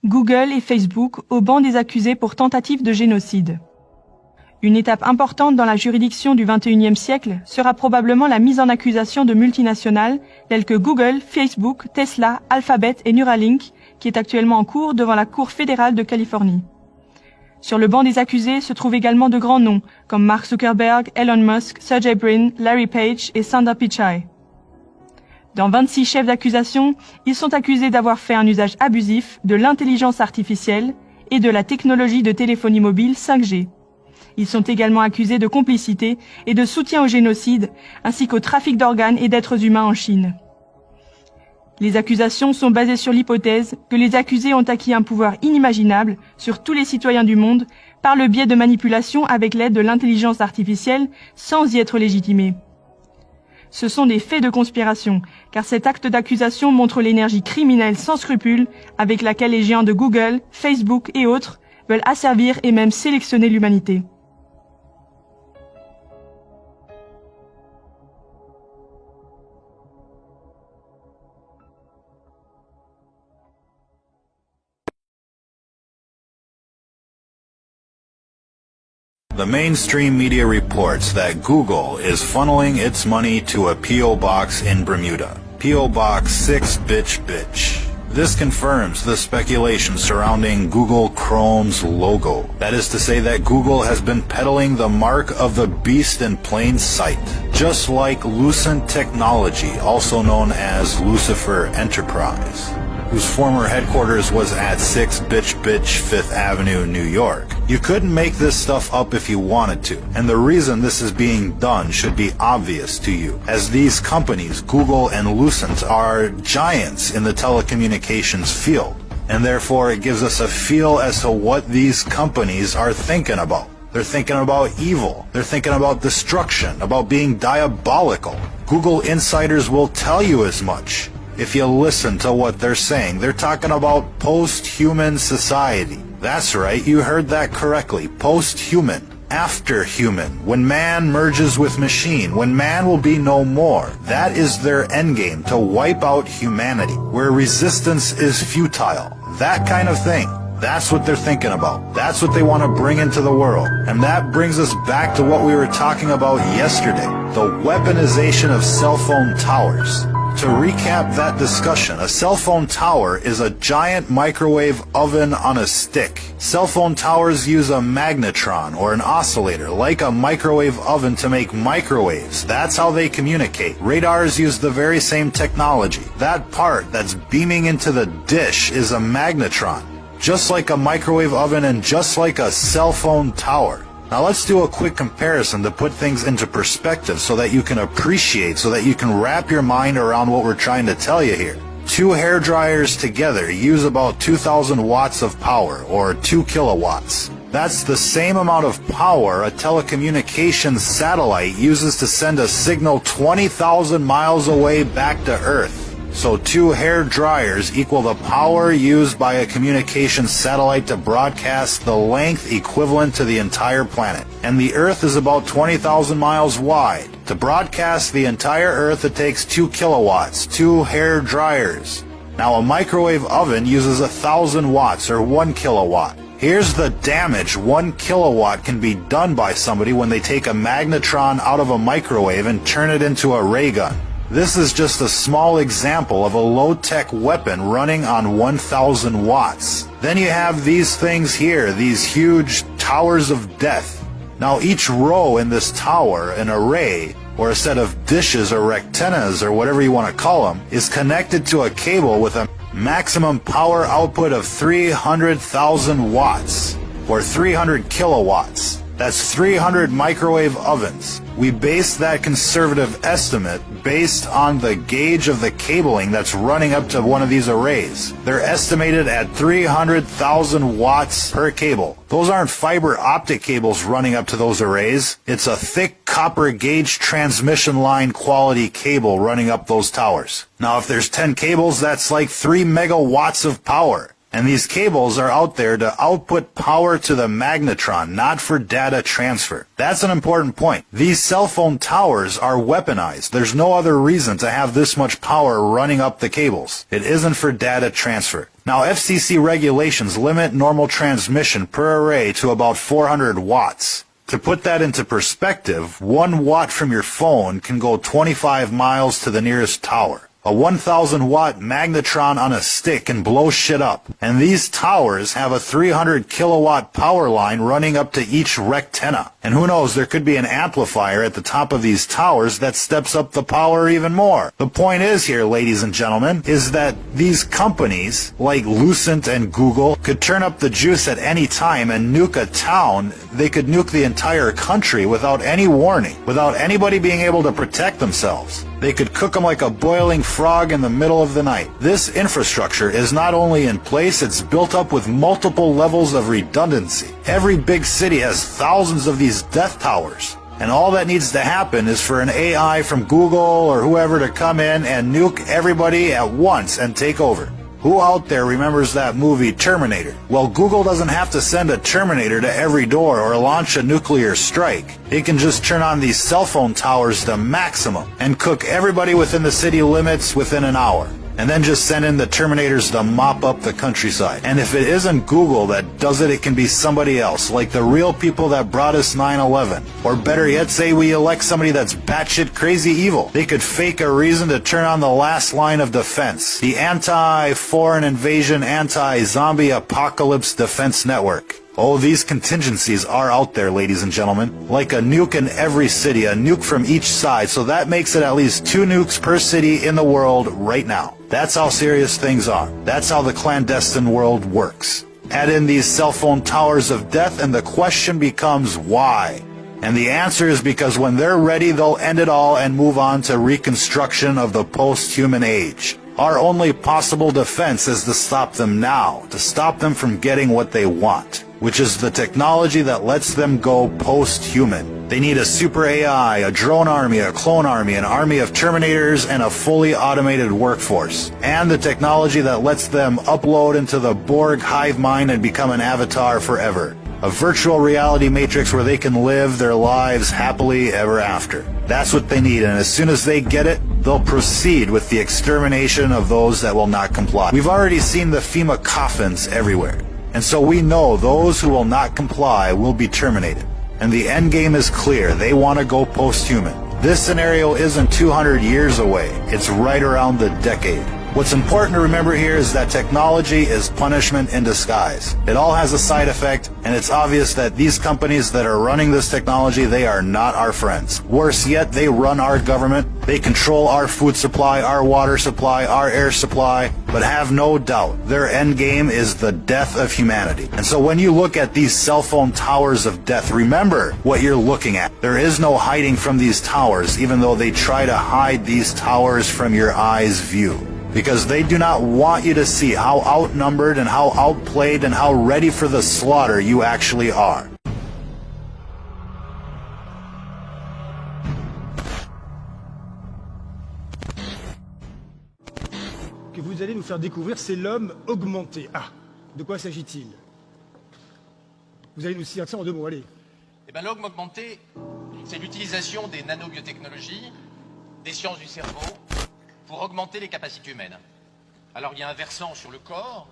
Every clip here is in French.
Google et Facebook au banc des accusés pour tentative de génocide. Une étape importante dans la juridiction du XXIe siècle sera probablement la mise en accusation de multinationales telles que Google, Facebook, Tesla, Alphabet et Neuralink, qui est actuellement en cours devant la Cour fédérale de Californie. Sur le banc des accusés se trouvent également de grands noms comme Mark Zuckerberg, Elon Musk, Sergey Brin, Larry Page et Sundar Pichai. Dans 26 chefs d'accusation, ils sont accusés d'avoir fait un usage abusif de l'intelligence artificielle et de la technologie de téléphonie mobile 5G. Ils sont également accusés de complicité et de soutien au génocide, ainsi qu'au trafic d'organes et d'êtres humains en Chine. Les accusations sont basées sur l'hypothèse que les accusés ont acquis un pouvoir inimaginable sur tous les citoyens du monde par le biais de manipulations avec l'aide de l'intelligence artificielle sans y être légitimés. Ce sont des faits de conspiration, car cet acte d'accusation montre l'énergie criminelle sans scrupules avec laquelle les géants de Google, Facebook et autres veulent asservir et même sélectionner l'humanité. The mainstream media reports that Google is funneling its money to a P.O. box in Bermuda. P.O. Box 6 Bitch Bitch. This confirms the speculation surrounding Google Chrome's logo. That is to say that Google has been peddling the mark of the beast in plain sight. Just like Lucent Technology, also known as Lucifer Enterprise, whose former headquarters was at 6 Bitch Bitch 5th Avenue, New York. You couldn't make this stuff up if you wanted to, and the reason this is being done should be obvious to you, as these companies, Google and Lucent, are giants in the telecommunications field, and therefore it gives us a feel as to what these companies are thinking about. They're thinking about evil. They're thinking about destruction, about being diabolical. Google insiders will tell you as much. If you listen to what they're saying, they're talking about post-human society. That's right, you heard that correctly. Post-human. After human. When man merges with machine. When man will be no more. That is their endgame, to wipe out humanity. Where resistance is futile. That kind of thing. That's what they're thinking about. That's what they want to bring into the world. And that brings us back to what we were talking about yesterday. The weaponization of cell phone towers. To recap that discussion, a cell phone tower is a giant microwave oven on a stick. Cell phone towers use a magnetron or an oscillator like a microwave oven to make microwaves. That's how they communicate. Radars use the very same technology. That part that's beaming into the dish is a magnetron, just like a microwave oven and just like a cell phone tower. Now let's do a quick comparison to put things into perspective so that you can appreciate, so that you can wrap your mind around what we're trying to tell you here. 2 hair dryers together use about 2,000 watts of power, or 2 kilowatts. That's the same amount of power a telecommunications satellite uses to send a signal 20,000 miles away back to Earth. So 2 hair dryers equal the power used by a communications satellite to broadcast the length equivalent to the entire planet. And the Earth is about 20,000 miles wide. To broadcast the entire Earth, it takes 2 kilowatts, 2 hair dryers. Now a microwave oven uses 1,000 watts, or 1 kilowatt. Here's the damage 1 kilowatt can be done by somebody when they take a magnetron out of a microwave and turn it into a ray gun. This is just a small example of a low-tech weapon running on 1,000 watts. Then you have these things here, these huge towers of death. Now each row in this tower, an array, or a set of dishes or rectennas or whatever you want to call them, is connected to a cable with a maximum power output of 300,000 watts, or 300 kilowatts. That's 300 microwave ovens. We base that conservative estimate based on the gauge of the cabling that's running up to one of these arrays. They're estimated at 300,000 watts per cable. Those aren't fiber optic cables running up to those arrays. It's a thick copper gauge transmission line quality cable running up those towers. Now if there's 10 cables, that's like 3 megawatts of power. And these cables are out there to output power to the magnetron, not for data transfer. That's an important point. These cell phone towers are weaponized. There's no other reason to have this much power running up the cables. It isn't for data transfer. Now, FCC regulations limit normal transmission per array to about 400 watts. To put that into perspective, 1 watt from your phone can go 25 miles to the nearest tower. A 1,000 watt magnetron on a stick can blow shit up. And these towers have a 300 kilowatt power line running up to each rectenna. And who knows, there could be an amplifier at the top of these towers that steps up the power even more. The point is here, ladies and gentlemen, is that these companies, like Lucent and Google, could turn up the juice at any time and nuke a town. They could nuke the entire country without any warning, without anybody being able to protect themselves. They could cook them like a boiling frog in the middle of the night. This infrastructure is not only in place, it's built up with multiple levels of redundancy. Every big city has thousands of these death towers. And all that needs to happen is for an AI from Google or whoever to come in and nuke everybody at once and take over. Who out there remembers that movie Terminator? Well, Google doesn't have to send a Terminator to every door or launch a nuclear strike. It can just turn on these cell phone towers to maximum and cook everybody within the city limits within an hour. And then just send in the Terminators to mop up the countryside. And if it isn't Google that does it, it can be somebody else, like the real people that brought us 9/11. Or better yet, say we elect somebody that's batshit crazy evil. They could fake a reason to turn on the last line of defense, the anti-foreign invasion, anti-zombie apocalypse defense network. Oh, these contingencies are out there, ladies and gentlemen. Like a nuke in every city, a nuke from each side, so that makes it at least 2 nukes per city in the world right now. That's how serious things are. That's how the clandestine world works. Add in these cell phone towers of death and the question becomes why? And the answer is because when they're ready, they'll end it all and move on to reconstruction of the post-human age. Our only possible defense is to stop them now, to stop them from getting what they want, which is the technology that lets them go post-human. They need a super AI, a drone army, a clone army, an army of Terminators, and a fully automated workforce. And the technology that lets them upload into the Borg hive mind and become an avatar forever. A virtual reality matrix where they can live their lives happily ever after. That's what they need, and as soon as they get it, they'll proceed with the extermination of those that will not comply. We've already seen the FEMA coffins everywhere. And so we know those who will not comply will be terminated. And the end game is clear. They want to go post-human. This scenario isn't 200 years away. It's right around the decade. What's important to remember here is that technology is punishment in disguise. It all has a side effect, and it's obvious that these companies that are running this technology, they are not our friends. Worse yet, they run our government. They control our food supply, our water supply, our air supply, but have no doubt their end game is the death of humanity. And so when you look at these cell phone towers of death, remember what you're looking at. There is no hiding from these towers, even though they try to hide these towers from your eye's view. Because they do not want you to see how outnumbered and how outplayed and how ready for the slaughter you actually are. Que vous allez nous faire découvrir, c'est l'homme augmenté. Ah, de quoi s'agit-il? Vous allez nous dire ça en 2 mots, allez. Eh bien, l'homme augmenté, c'est l'utilisation des nanobiotechnologies, des sciences du cerveau, pour augmenter les capacités humaines. Alors il y a un versant sur le corps,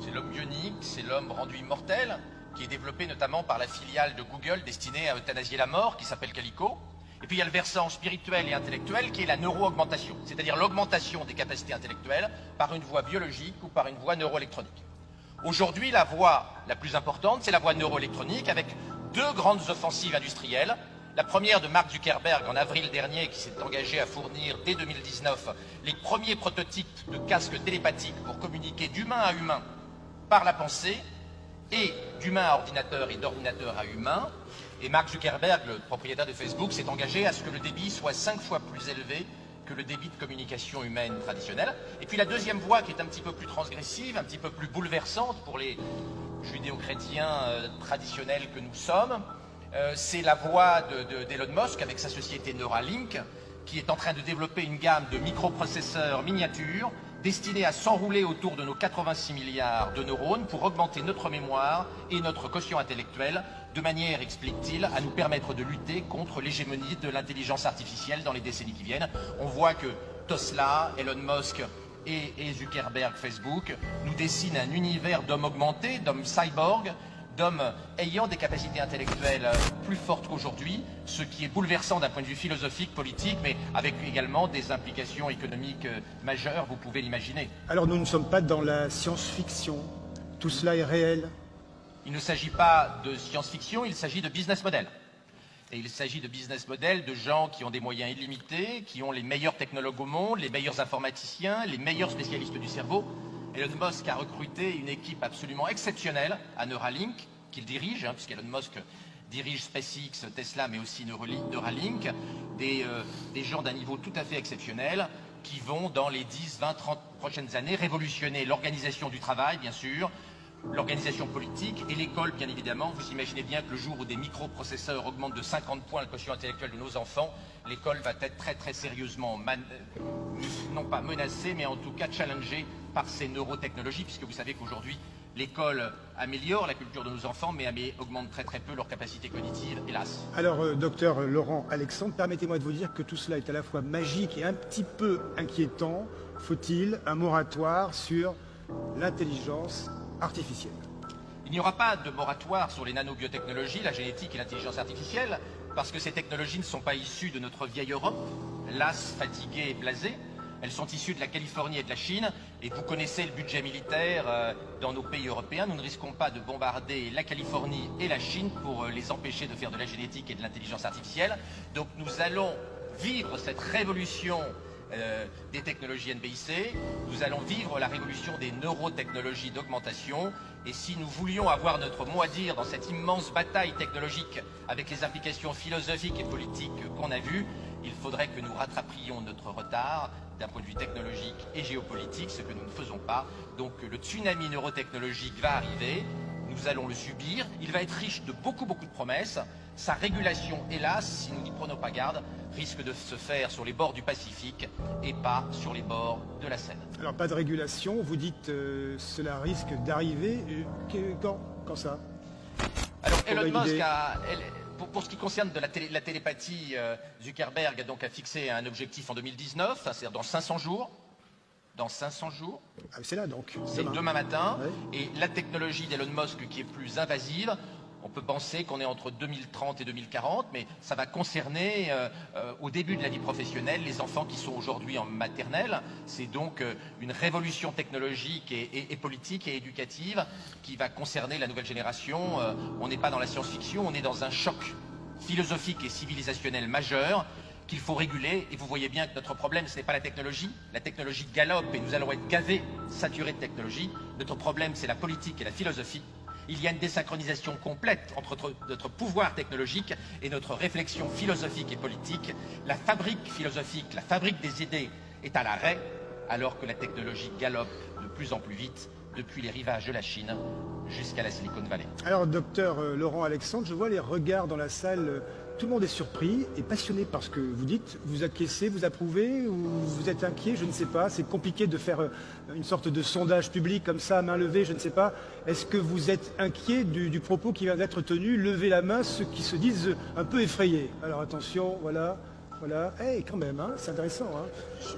c'est l'homme bionique, c'est l'homme rendu immortel, qui est développé notamment par la filiale de Google destinée à euthanasier la mort, qui s'appelle Calico. Et puis il y a le versant spirituel et intellectuel, qui est la neuro-augmentation, c'est-à-dire l'augmentation des capacités intellectuelles par une voie biologique ou par une voie neuroélectronique. Aujourd'hui, la voie la plus importante, c'est la voie neuroélectronique, avec 2 grandes offensives industrielles. La première de Mark Zuckerberg en avril dernier, qui s'est engagé à fournir dès 2019 les premiers prototypes de casques télépathiques pour communiquer d'humain à humain par la pensée, et d'humain à ordinateur et d'ordinateur à humain. Et Mark Zuckerberg, le propriétaire de Facebook, s'est engagé à ce que le débit soit 5 fois plus élevé que le débit de communication humaine traditionnelle. Et puis la deuxième voie, qui est un petit peu plus transgressive, un petit peu plus bouleversante pour les judéo-chrétiens traditionnels que nous sommes, c'est la voie d'Elon Musk avec sa société Neuralink, qui est en train de développer une gamme de microprocesseurs miniatures destiné à s'enrouler autour de nos 86 milliards de neurones pour augmenter notre mémoire et notre quotient intellectuel, de manière, explique-t-il, à nous permettre de lutter contre l'hégémonie de l'intelligence artificielle dans les décennies qui viennent. On voit que Tesla, Elon Musk et Zuckerberg, Facebook, nous dessinent un univers d'hommes augmentés, d'hommes cyborgs, d'hommes ayant des capacités intellectuelles plus fortes qu'aujourd'hui, ce qui est bouleversant d'un point de vue philosophique, politique, mais avec également des implications économiques majeures, vous pouvez l'imaginer. Alors nous ne sommes pas dans la science-fiction. Tout cela est réel. Il ne s'agit pas de science-fiction, il s'agit de business model. Et il s'agit de business model de gens qui ont des moyens illimités, qui ont les meilleurs technologues au monde, les meilleurs informaticiens, les meilleurs spécialistes du cerveau. Elon Musk a recruté une équipe absolument exceptionnelle à Neuralink, qu'il dirige, puisqu'Elon Musk dirige SpaceX, Tesla, mais aussi Neuralink, des gens d'un niveau tout à fait exceptionnel, qui vont, dans les 10, 20, 30 prochaines années, révolutionner l'organisation du travail, bien sûr, l'organisation politique et l'école, bien évidemment. Vous imaginez bien que le jour où des microprocesseurs augmentent de 50 points le quotient intellectuel de nos enfants, l'école va être très très sérieusement, non pas menacée, mais en tout cas challengée par ces neurotechnologies, puisque vous savez qu'aujourd'hui, l'école améliore la culture de nos enfants, mais augmente très très peu leur capacité cognitive, hélas. Alors, docteur Laurent Alexandre, permettez-moi de vous dire que tout cela est à la fois magique et un petit peu inquiétant. Faut-il un moratoire sur l'intelligence artificielle? Il n'y aura pas de moratoire sur les nanobiotechnologies, la génétique et l'intelligence artificielle, parce que ces technologies ne sont pas issues de notre vieille Europe, lasse, fatiguée et blasée. Elles sont issues de la Californie et de la Chine, et vous connaissez le budget militaire dans nos pays européens. Nous ne risquons pas de bombarder la Californie et la Chine pour les empêcher de faire de la génétique et de l'intelligence artificielle. Donc nous allons vivre cette révolution des technologies NBIC, nous allons vivre la révolution des neurotechnologies d'augmentation, et si nous voulions avoir notre mot à dire dans cette immense bataille technologique avec les implications philosophiques et politiques qu'on a vues, il faudrait que nous rattrapions notre retard d'un point de vue technologique et géopolitique, ce que nous ne faisons pas. Donc le tsunami neurotechnologique va arriver, nous allons le subir, il va être riche de beaucoup de promesses. Sa régulation, hélas, si nous n'y prenons pas garde, risque de se faire sur les bords du Pacifique et pas sur les bords de la Seine. Alors pas de régulation, vous dites cela risque d'arriver, quand ça? Alors Elon Musk pour ce qui concerne de la télépathie, Zuckerberg donc, a fixé un objectif en 2019, c'est-à-dire dans 500 jours. Dans 500 jours. Ah, c'est là donc. C'est demain matin. Ouais. Et la technologie d'Elon Musk qui est plus invasive, on peut penser qu'on est entre 2030 et 2040, mais ça va concerner au début de la vie professionnelle les enfants qui sont aujourd'hui en maternelle. C'est donc une révolution technologique et politique et éducative qui va concerner la nouvelle génération. On n'est pas dans la science-fiction, on est dans un choc philosophique et civilisationnel majeur qu'il faut réguler, et vous voyez bien que notre problème, ce n'est pas la technologie galope et nous allons être gavés, saturés de technologie. Notre problème, c'est la politique et la philosophie. Il y a une désynchronisation complète entre notre pouvoir technologique et notre réflexion philosophique et politique. La fabrique philosophique, la fabrique des idées est à l'arrêt, alors que la technologie galope de plus en plus vite depuis les rivages de la Chine jusqu'à la Silicon Valley. Alors, docteur Laurent Alexandre, je vois les regards dans la salle. Tout le monde est surpris et passionné par ce que vous dites. Vous acquiescez, vous approuvez ou vous êtes inquiet? Je ne sais pas. C'est compliqué de faire une sorte de sondage public comme ça, à main levée, je ne sais pas. Est-ce que vous êtes inquiet du propos qui vient d'être tenu? Levez la main ceux qui se disent un peu effrayés. Alors attention, voilà. Voilà, quand même, c'est intéressant.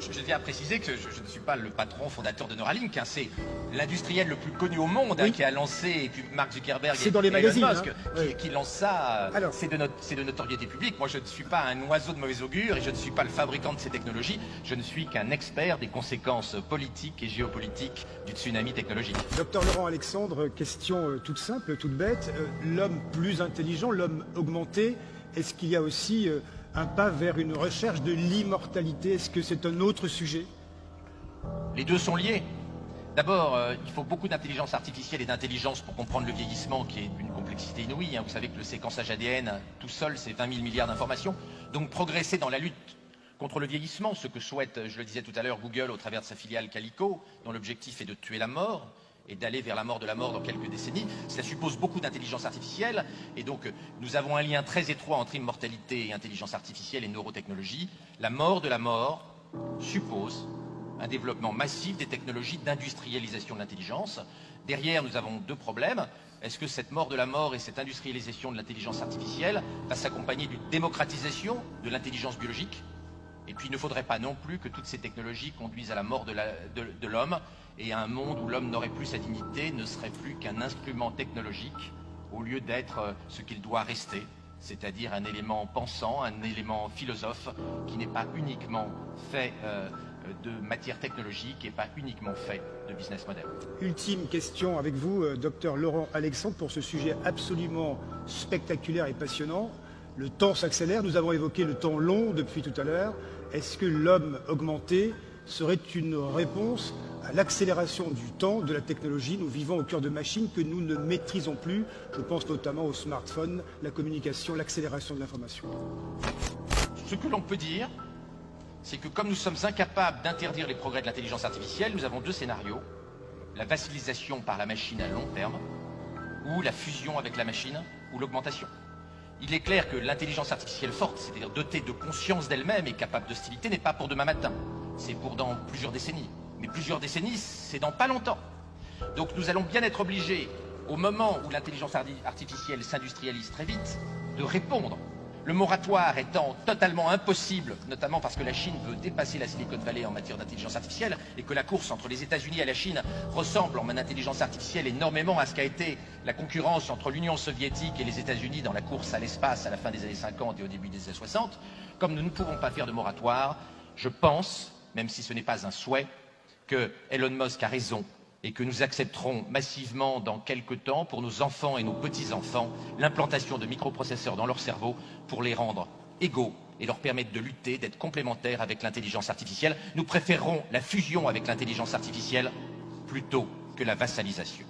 Je tiens à préciser que je ne suis pas le patron fondateur de Neuralink. C'est l'industriel le plus connu au monde qui a lancé, et puis Mark Zuckerberg dans les magazines, Elon Musk qui lance ça. Alors, c'est de notoriété publique. Moi, je ne suis pas un oiseau de mauvais augure et je ne suis pas le fabricant de ces technologies. Je ne suis qu'un expert des conséquences politiques et géopolitiques du tsunami technologique. Docteur Laurent Alexandre, question toute simple, toute bête. L'homme plus intelligent, l'homme augmenté, est-ce qu'il y a aussi un pas vers une recherche de l'immortalité? Est-ce que c'est un autre sujet? Les deux sont liés. D'abord, il faut beaucoup d'intelligence artificielle et d'intelligence pour comprendre le vieillissement, qui est d'une complexité inouïe. Vous savez que le séquençage ADN, tout seul, c'est 20 000 milliards d'informations. Donc progresser dans la lutte contre le vieillissement, ce que souhaite, je le disais tout à l'heure, Google au travers de sa filiale Calico, dont l'objectif est de tuer la mort, et d'aller vers la mort de la mort dans quelques décennies, cela suppose beaucoup d'intelligence artificielle, et donc nous avons un lien très étroit entre immortalité et intelligence artificielle et neurotechnologie. La mort de la mort suppose un développement massif des technologies d'industrialisation de l'intelligence. Derrière, nous avons deux problèmes. Est-ce que cette mort de la mort et cette industrialisation de l'intelligence artificielle va s'accompagner d'une démocratisation de l'intelligence biologique? Et puis il ne faudrait pas non plus que toutes ces technologies conduisent à la mort de l'homme et à un monde où l'homme n'aurait plus sa dignité, ne serait plus qu'un instrument technologique au lieu d'être ce qu'il doit rester, c'est-à-dire un élément pensant, un élément philosophe qui n'est pas uniquement fait de matière technologique et pas uniquement fait de business model. Ultime question avec vous, docteur Laurent Alexandre, pour ce sujet absolument spectaculaire et passionnant. Le temps s'accélère, nous avons évoqué le temps long depuis tout à l'heure. Est-ce que l'homme augmenté serait une réponse à l'accélération du temps, de la technologie? Nous vivons au cœur de machines que nous ne maîtrisons plus. Je pense notamment aux smartphones, la communication, l'accélération de l'information. Ce que l'on peut dire, c'est que comme nous sommes incapables d'interdire les progrès de l'intelligence artificielle, nous avons deux scénarios. La vassalisation par la machine à long terme, ou la fusion avec la machine, ou l'augmentation. Il est clair que l'intelligence artificielle forte, c'est-à-dire dotée de conscience d'elle-même et capable d'hostilité, n'est pas pour demain matin. C'est pour dans plusieurs décennies. Mais plusieurs décennies, c'est dans pas longtemps. Donc nous allons bien être obligés, au moment où l'intelligence artificielle s'industrialise très vite, de répondre. Le moratoire étant totalement impossible, notamment parce que la Chine veut dépasser la Silicon Valley en matière d'intelligence artificielle et que la course entre les États-Unis et la Chine ressemble en intelligence artificielle énormément à ce qu'a été la concurrence entre l'Union soviétique et les États-Unis dans la course à l'espace à la fin des années 50 et au début des années 60. Comme nous ne pouvons pas faire de moratoire, je pense, même si ce n'est pas un souhait, que Elon Musk a raison et que nous accepterons massivement dans quelques temps, pour nos enfants et nos petits-enfants, l'implantation de microprocesseurs dans leur cerveau pour les rendre égaux et leur permettre de lutter, d'être complémentaires avec l'intelligence artificielle. Nous préférerons la fusion avec l'intelligence artificielle plutôt que la vassalisation.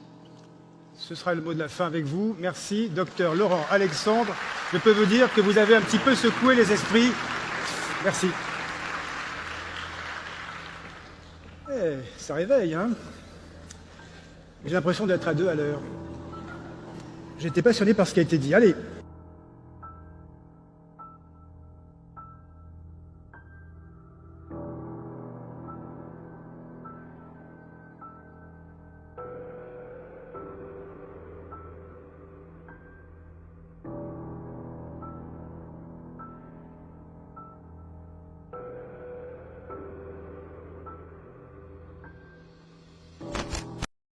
Ce sera le mot de la fin avec vous. Merci, docteur Laurent Alexandre. Je peux vous dire que vous avez un petit peu secoué les esprits. Merci. Ça réveille, hein? J'ai l'impression d'être à deux à l'heure. J'étais passionné par ce qui a été dit. Allez,